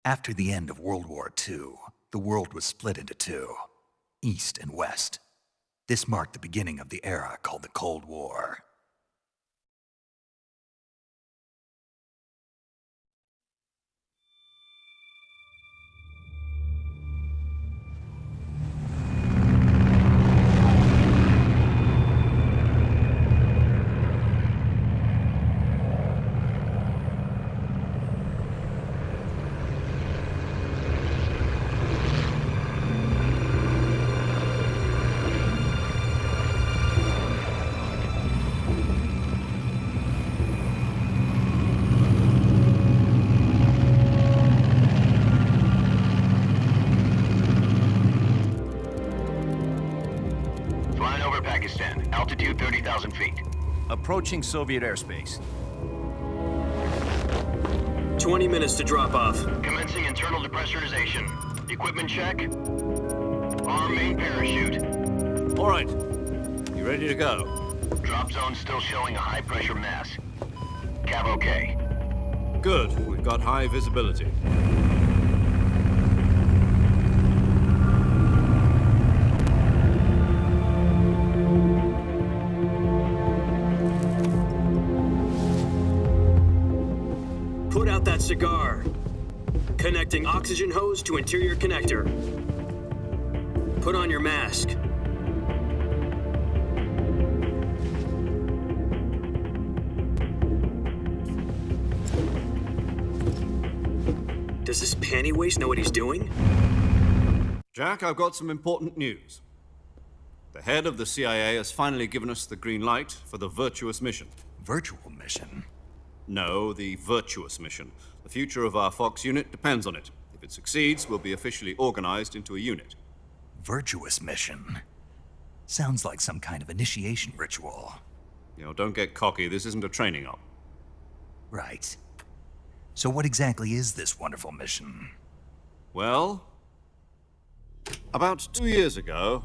After the end of World War II, the world was split into two, East and West. This marked the beginning of the era called the Cold War. Altitude 30,000 feet. Approaching Soviet airspace. 20 minutes to drop off. Commencing internal depressurization. Equipment check. Arm main parachute. All right. You ready to go? Drop zone still showing a high pressure mass. Cav okay. Good. We've got high visibility. Put out that cigar. Connecting oxygen hose to interior connector. Put on your mask. Does this panty waste know what he's doing? Jack, I've got some important news. The head of the CIA has finally given us the green light for the Virtuous Mission. Virtual Mission? No, the Virtuous Mission. The future of our Fox unit depends on it. If it succeeds, we'll be officially organized into a unit. Virtuous Mission? Sounds like some kind of initiation ritual. You know, don't get cocky. This isn't a training op. Right. So what exactly is this wonderful mission? Well, about 2 years ago,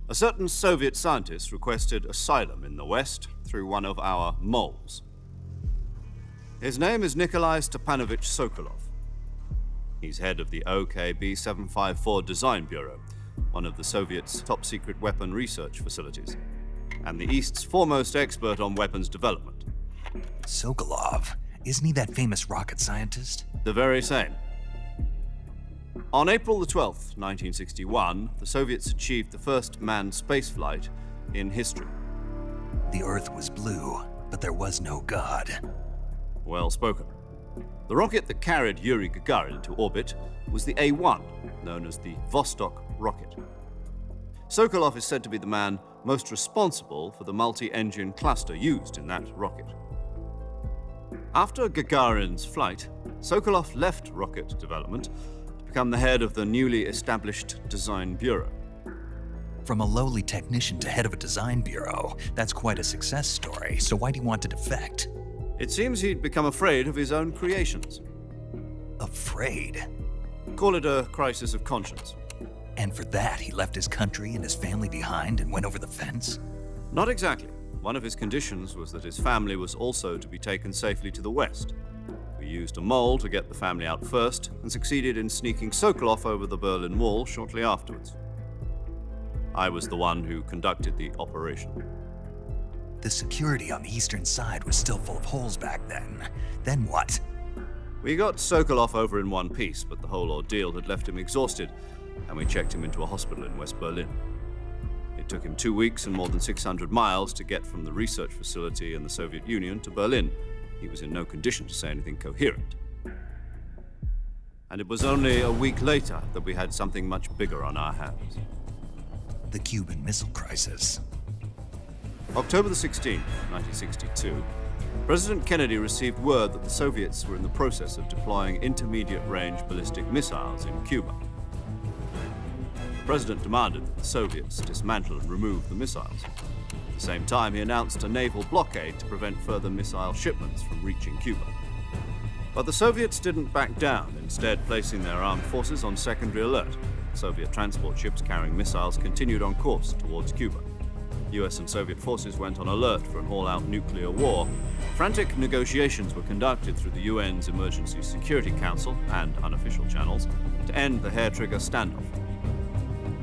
a certain Soviet scientist requested asylum in the West through one of our moles. His name is Nikolai Stepanovich Sokolov. He's head of the OKB 754 Design Bureau, one of the Soviets' top-secret weapon research facilities, and the East's foremost expert on weapons development. Sokolov? Isn't he that famous rocket scientist? The very same. On April the 12th, 1961, the Soviets achieved the first manned spaceflight in history. The Earth was blue, but there was no God. Well spoken. The rocket that carried Yuri Gagarin to orbit was the A-1, known as the Vostok rocket. Sokolov is said to be the man most responsible for the multi-engine cluster used in that rocket. After Gagarin's flight, Sokolov left rocket development to become the head of the newly established Design Bureau. From a lowly technician to head of a design bureau, that's quite a success story, so why'd he want to defect? It seems he'd become afraid of his own creations. Afraid? Call it a crisis of conscience. And for that, he left his country and his family behind and went over the fence? Not exactly. One of his conditions was that his family was also to be taken safely to the West. We used a mole to get the family out first and succeeded in sneaking Sokolov over the Berlin Wall shortly afterwards. I was the one who conducted the operation. The security on the eastern side was still full of holes back then. Then what? We got Sokolov over in one piece, but the whole ordeal had left him exhausted, and we checked him into a hospital in West Berlin. It took him 2 weeks and more than 600 miles to get from the research facility in the Soviet Union to Berlin. He was in no condition to say anything coherent. And it was only a week later that we had something much bigger on our hands. The Cuban Missile Crisis. October the 16th, 1962, President Kennedy received word that the Soviets were in the process of deploying intermediate-range ballistic missiles in Cuba. The President demanded that the Soviets dismantle and remove the missiles. At the same time, he announced a naval blockade to prevent further missile shipments from reaching Cuba. But the Soviets didn't back down, instead placing their armed forces on secondary alert. Soviet transport ships carrying missiles continued on course towards Cuba. US and Soviet forces went on alert for an all-out nuclear war, frantic negotiations were conducted through the UN's Emergency Security Council and unofficial channels to end the hair-trigger standoff.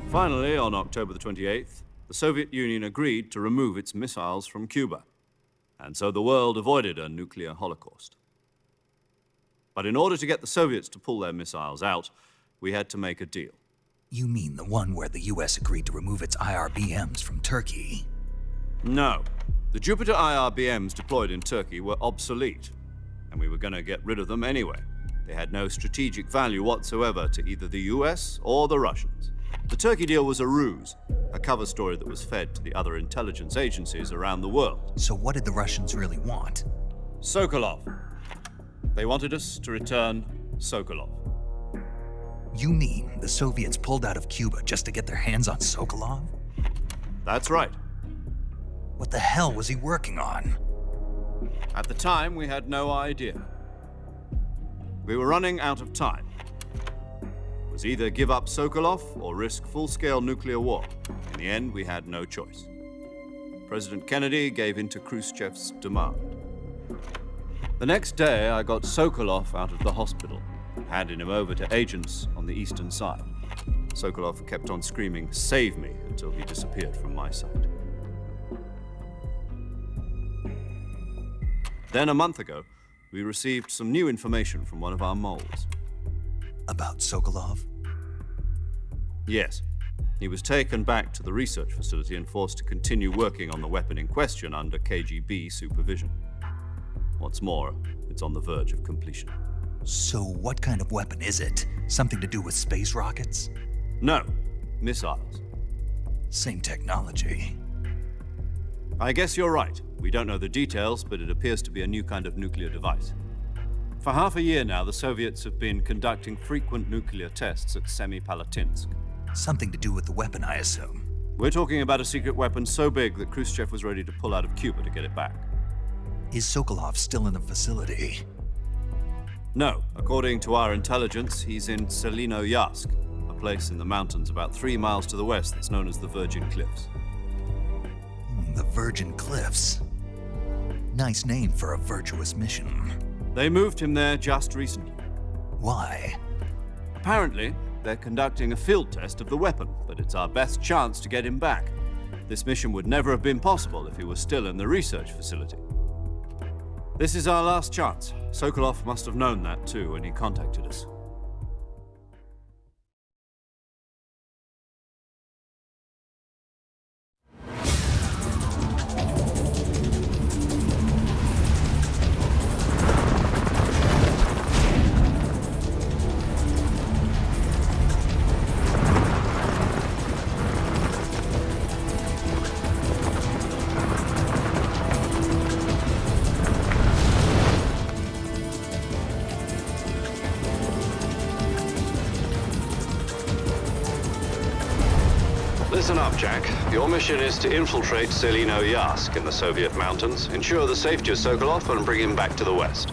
Finally, on October the 28th, the Soviet Union agreed to remove its missiles from Cuba, and so the world avoided a nuclear holocaust. But in order to get the Soviets to pull their missiles out, we had to make a deal. You mean the one where the US agreed to remove its IRBMs from Turkey? No. The Jupiter IRBMs deployed in Turkey were obsolete, and we were going to get rid of them anyway. They had no strategic value whatsoever to either the US or the Russians. The Turkey deal was a ruse, a cover story that was fed to the other intelligence agencies around the world. So what did the Russians really want? Sokolov. They wanted us to return Sokolov. You mean the Soviets pulled out of Cuba just to get their hands on Sokolov? That's right. What the hell was he working on? At the time, we had no idea. We were running out of time. It was either give up Sokolov or risk full-scale nuclear war. In the end, we had no choice. President Kennedy gave in to Khrushchev's demand. The next day, I got Sokolov out of the hospital, handing him over to agents on the eastern side. Sokolov kept on screaming, "Save me," until he disappeared from my sight. Then a month ago, we received some new information from one of our moles. About Sokolov? Yes. He was taken back to the research facility and forced to continue working on the weapon in question under KGB supervision. What's more, it's on the verge of completion. So what kind of weapon is it? Something to do with space rockets? No, missiles. Same technology. I guess you're right. We don't know the details, but it appears to be a new kind of nuclear device. For half a year now, the Soviets have been conducting frequent nuclear tests at Semipalatinsk. Something to do with the weapon, I assume. We're talking about a secret weapon so big that Khrushchev was ready to pull out of Cuba to get it back. Is Sokolov still in the facility? No. According to our intelligence, he's in Selinoyarsk, a place in the mountains about 3 miles to the west that's known as the Virgin Cliffs. The Virgin Cliffs. Nice name for a virtuous mission. They moved him there just recently. Why? Apparently, they're conducting a field test of the weapon, but it's our best chance to get him back. This mission would never have been possible if he was still in the research facility. This is our last chance. Sokolov must have known that too when he contacted us. Listen up, Jack. Your mission is to infiltrate Selinoyarsk in the Soviet mountains, ensure the safety of Sokolov, and bring him back to the West.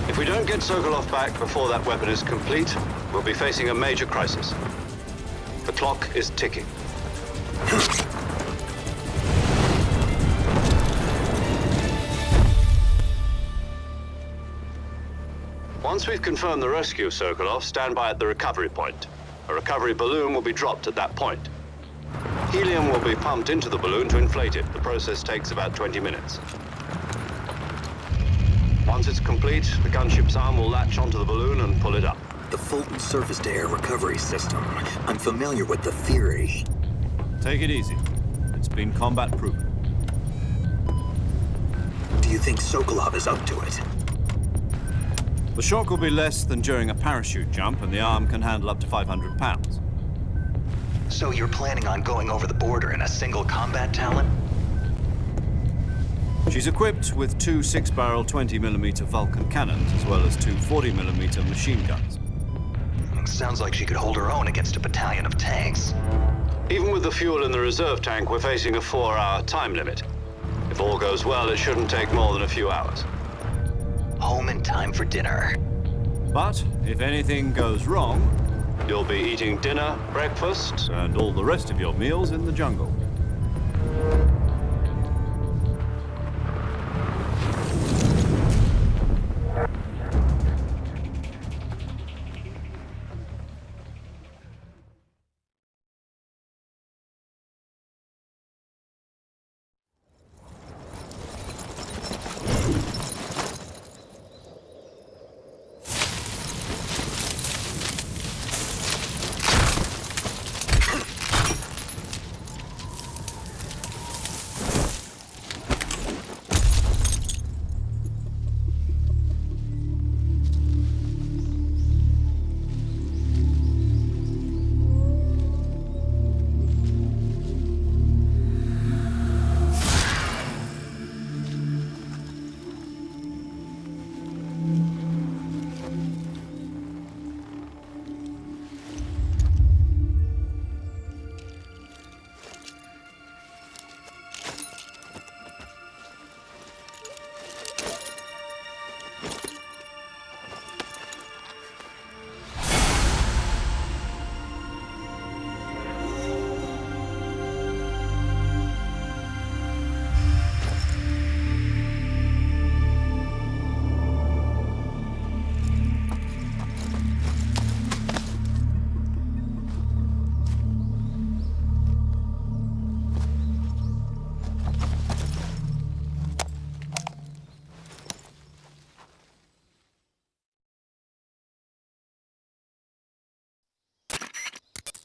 If we don't get Sokolov back before that weapon is complete, we'll be facing a major crisis. The clock is ticking. Once we've confirmed the rescue of Sokolov, stand by at the recovery point. A recovery balloon will be dropped at that point. Helium will be pumped into the balloon to inflate it. The process takes about 20 minutes. Once it's complete, the gunship's arm will latch onto the balloon and pull it up. The Fulton surface-to-air recovery system. I'm familiar with the theory. Take it easy. It's been combat-proven. Do you think Sokolov is up to it? The shock will be less than during a parachute jump, and the arm can handle up to 500 pounds. So you're planning on going over the border in a single combat talon? She's equipped with 2 6-barrel 20mm Vulcan cannons, as well as 2 40mm machine guns. Sounds like she could hold her own against a battalion of tanks. Even with the fuel in the reserve tank, we're facing a 4-hour time limit. If all goes well, it shouldn't take more than a few hours. Home in time for dinner. But if anything goes wrong, You'll be eating dinner, breakfast. and all the rest of your meals in the jungle.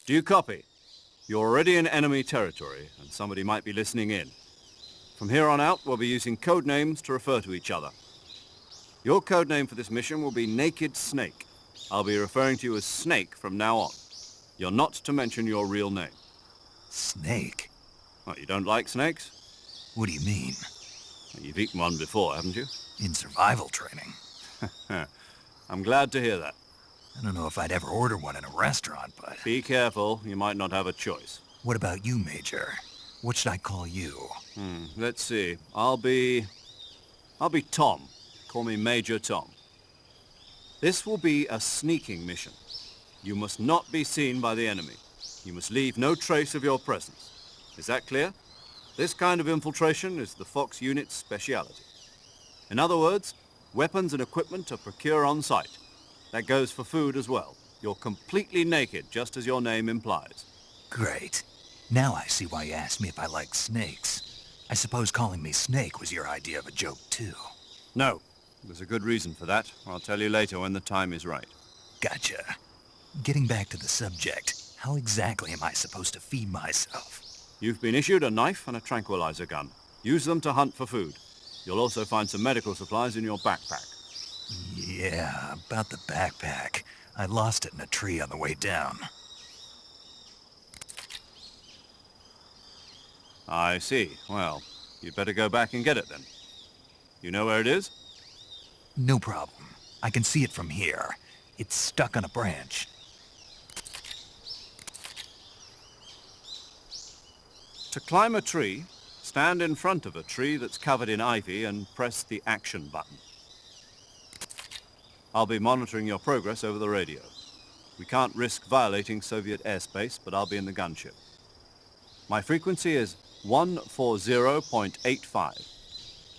Do you copy? You're already in enemy territory, and somebody might be listening in. From here on out, we'll be using code names to refer to each other. Your code name for this mission will be Naked Snake. I'll be referring to you as Snake from now on. You're not to mention your real name. Snake? What, you don't like snakes? What do you mean? You've eaten one before, haven't you? In survival training? I'm glad to hear that. I don't know if I'd ever order one in a restaurant, but... Be careful, you might not have a choice. What about you, Major? What should I call you? Let's see. I'll be Tom. Call me Major Tom. This will be a sneaking mission. You must not be seen by the enemy. You must leave no trace of your presence. Is that clear? This kind of infiltration is the Fox unit's speciality. In other words, weapons and equipment are procured on site. That goes for food as well. You're completely naked, just as your name implies. Great. Now I see why you asked me if I like snakes. I suppose calling me Snake was your idea of a joke, too. No. There's a good reason for that. I'll tell you later when the time is right. Gotcha. Getting back to the subject, how exactly am I supposed to feed myself? You've been issued a knife and a tranquilizer gun. Use them to hunt for food. You'll also find some medical supplies in your backpack. Yeah, about the backpack. I lost it in a tree on the way down. I see. Well, you'd better go back and get it then. You know where it is? No problem. I can see it from here. It's stuck on a branch. To climb a tree, stand in front of a tree that's covered in ivy and press the action button. I'll be monitoring your progress over the radio. We can't risk violating Soviet airspace, but I'll be in the gunship. My frequency is 140.85.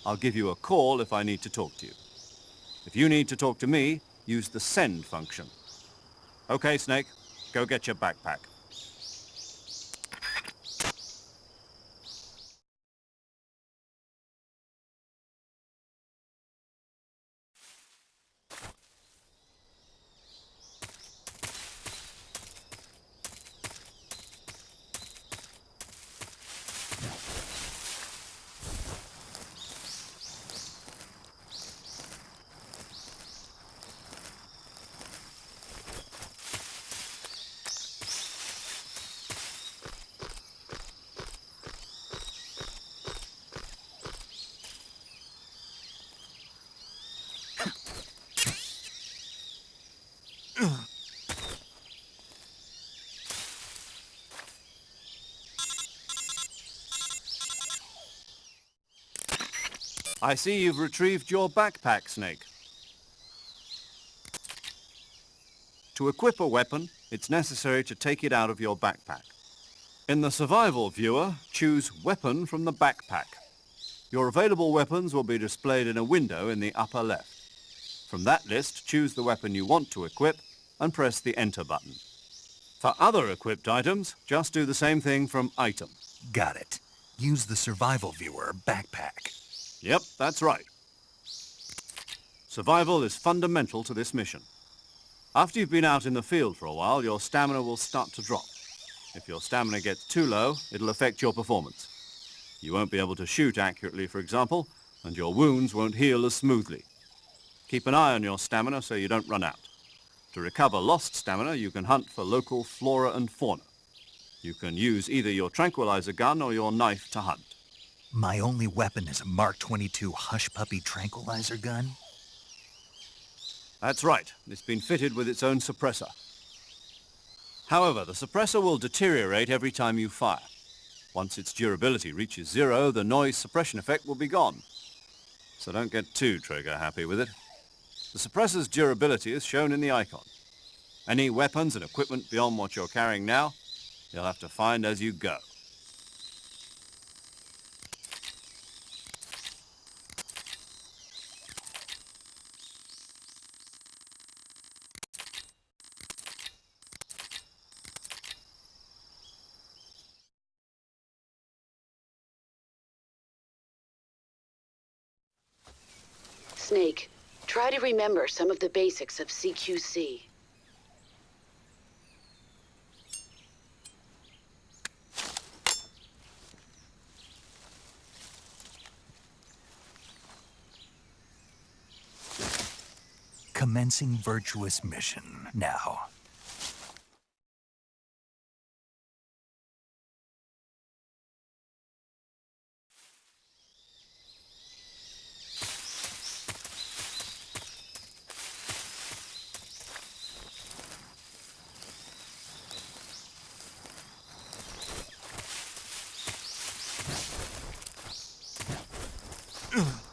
I'll give you a call if I need to talk to you. If you need to talk to me, use the send function. Okay, Snake, go get your backpack. I see you've retrieved your backpack, Snake. To equip a weapon, it's necessary to take it out of your backpack. In the survival viewer, choose Weapon from the backpack. Your available weapons will be displayed in a window in the upper left. From that list, choose the weapon you want to equip and press the Enter button. For other equipped items, just do the same thing from Item. Got it. Use the survival viewer backpack. Yep, that's right. Survival is fundamental to this mission. After you've been out in the field for a while, your stamina will start to drop. If your stamina gets too low, it'll affect your performance. You won't be able to shoot accurately, for example, and your wounds won't heal as smoothly. Keep an eye on your stamina so you don't run out. To recover lost stamina, you can hunt for local flora and fauna. You can use either your tranquilizer gun or your knife to hunt. My only weapon is a Mark 22 Hush Puppy tranquilizer gun? That's right. It's been fitted with its own suppressor. However, the suppressor will deteriorate every time you fire. Once its durability reaches 0, the noise suppression effect will be gone. So don't get too trigger happy with it. The suppressor's durability is shown in the icon. Any weapons and equipment beyond what you're carrying now, you'll have to find as you go. Snake, try to remember some of the basics of CQC. Commencing Virtuous Mission now. Ugh.